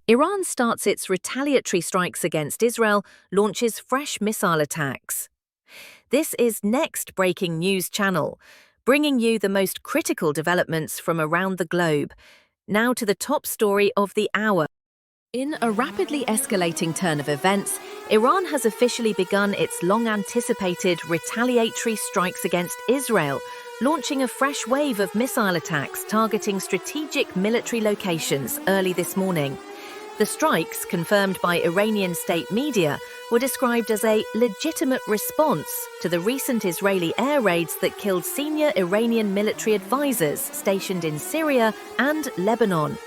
Iran starts its retaliatory strikes against Israel, launches fresh missile attacks. This is Next Breaking News Channel, bringing you the most critical developments from around the globe. Now to the top story of the hour. In a rapidly escalating turn of events, Iran has officially begun its long-anticipated retaliatory strikes against Israel, launching a fresh wave of missile attacks targeting strategic military locations early this morning. The strikes, confirmed by Iranian state media, were described as a legitimate response to the recent Israeli air raids that killed senior Iranian military advisors stationed in Syria and Lebanon.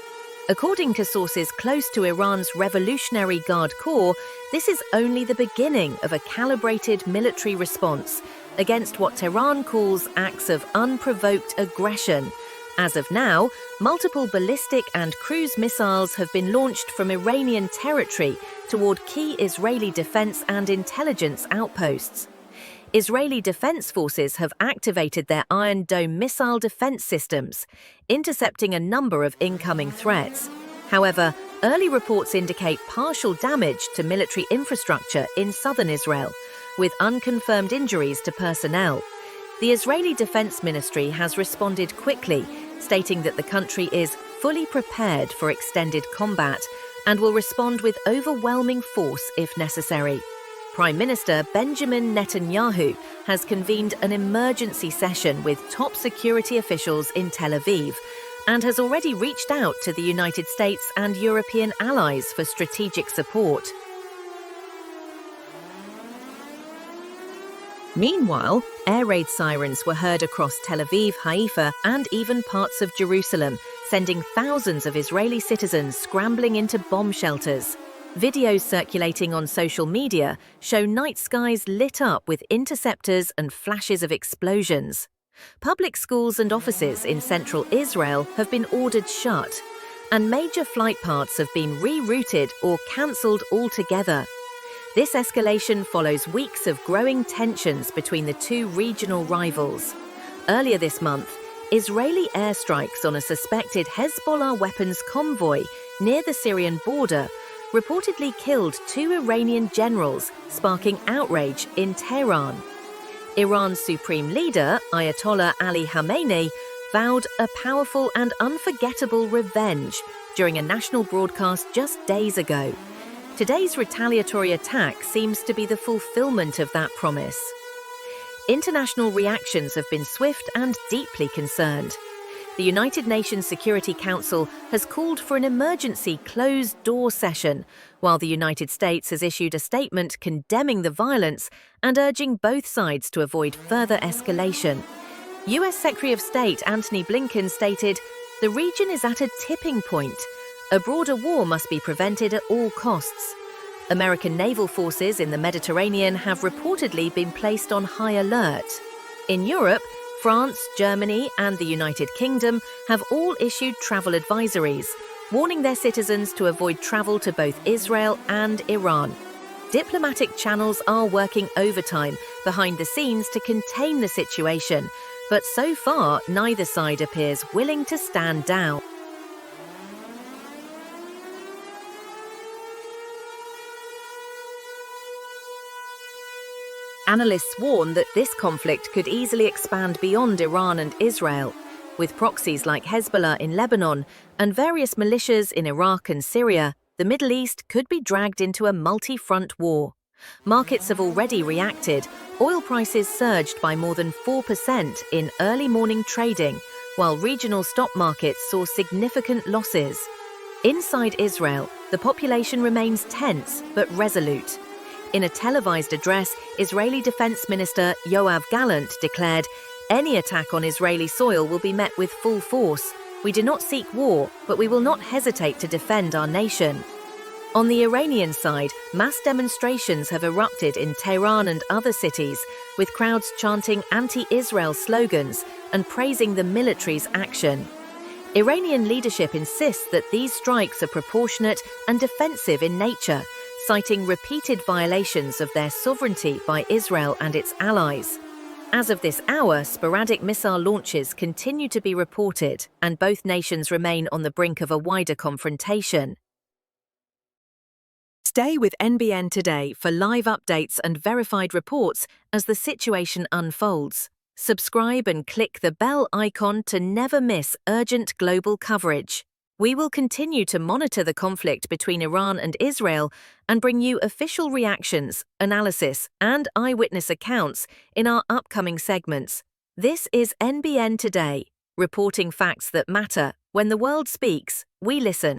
According to sources close to Iran's Revolutionary Guard Corps, this is only the beginning of a calibrated military response against what Tehran calls acts of unprovoked aggression. As of now, multiple ballistic and cruise missiles have been launched from Iranian territory toward key Israeli defense and intelligence outposts. Israeli defense forces have activated their Iron Dome missile defense systems, intercepting a number of incoming threats. However, early reports indicate partial damage to military infrastructure in southern Israel, with unconfirmed injuries to personnel. The Israeli Defense Ministry has responded quickly, stating that the country is fully prepared for extended combat and will respond with overwhelming force if necessary. Prime Minister Benjamin Netanyahu has convened an emergency session with top security officials in Tel Aviv and has already reached out to the United States and European allies for strategic support. Meanwhile, air raid sirens were heard across Tel Aviv, Haifa, and even parts of Jerusalem, sending thousands of Israeli citizens scrambling into bomb shelters. Videos circulating on social media show night skies lit up with interceptors and flashes of explosions. Public schools and offices in central Israel have been ordered shut, and major flight paths have been rerouted or cancelled altogether. This escalation follows weeks of growing tensions between the two regional rivals. Earlier this month, Israeli airstrikes on a suspected Hezbollah weapons convoy near the Syrian border reportedly killed 2 Iranian generals, sparking outrage in Tehran. Iran's supreme leader, Ayatollah Ali Khamenei, vowed a powerful and unforgettable revenge during a national broadcast just days ago. Today's retaliatory attack seems to be the fulfillment of that promise. International reactions have been swift and deeply concerned. The United Nations Security Council has called for an emergency closed-door session, while the United States has issued a statement condemning the violence and urging both sides to avoid further escalation. US Secretary of State Antony Blinken stated, "The region is at a tipping point. A broader war must be prevented at all costs." American naval forces in the Mediterranean have reportedly been placed on high alert. In Europe, France, Germany, and the United Kingdom have all issued travel advisories, warning their citizens to avoid travel to both Israel and Iran. Diplomatic channels are working overtime behind the scenes to contain the situation, but so far neither side appears willing to stand down. Analysts warn that this conflict could easily expand beyond Iran and Israel. With proxies like Hezbollah in Lebanon and various militias in Iraq and Syria, the Middle East could be dragged into a multi-front war. Markets have already reacted. Oil prices surged by more than 4% in early morning trading, while regional stock markets saw significant losses. Inside Israel, the population remains tense but resolute. In a televised address, Israeli Defense Minister Yoav Gallant declared, "Any attack on Israeli soil will be met with full force. We do not seek war, but we will not hesitate to defend our nation." On the Iranian side, mass demonstrations have erupted in Tehran and other cities, with crowds chanting anti-Israel slogans and praising the military's action. Iranian leadership insists that these strikes are proportionate and defensive in nature, citing repeated violations of their sovereignty by Israel and its allies. As of this hour, sporadic missile launches continue to be reported, and both nations remain on the brink of a wider confrontation. Stay with NBN Today for live updates and verified reports as the situation unfolds. Subscribe and click the bell icon to never miss urgent global coverage. We will continue to monitor the conflict between Iran and Israel and bring you official reactions, analysis, and eyewitness accounts in our upcoming segments. This is NBN Today, reporting facts that matter. When the world speaks, we listen.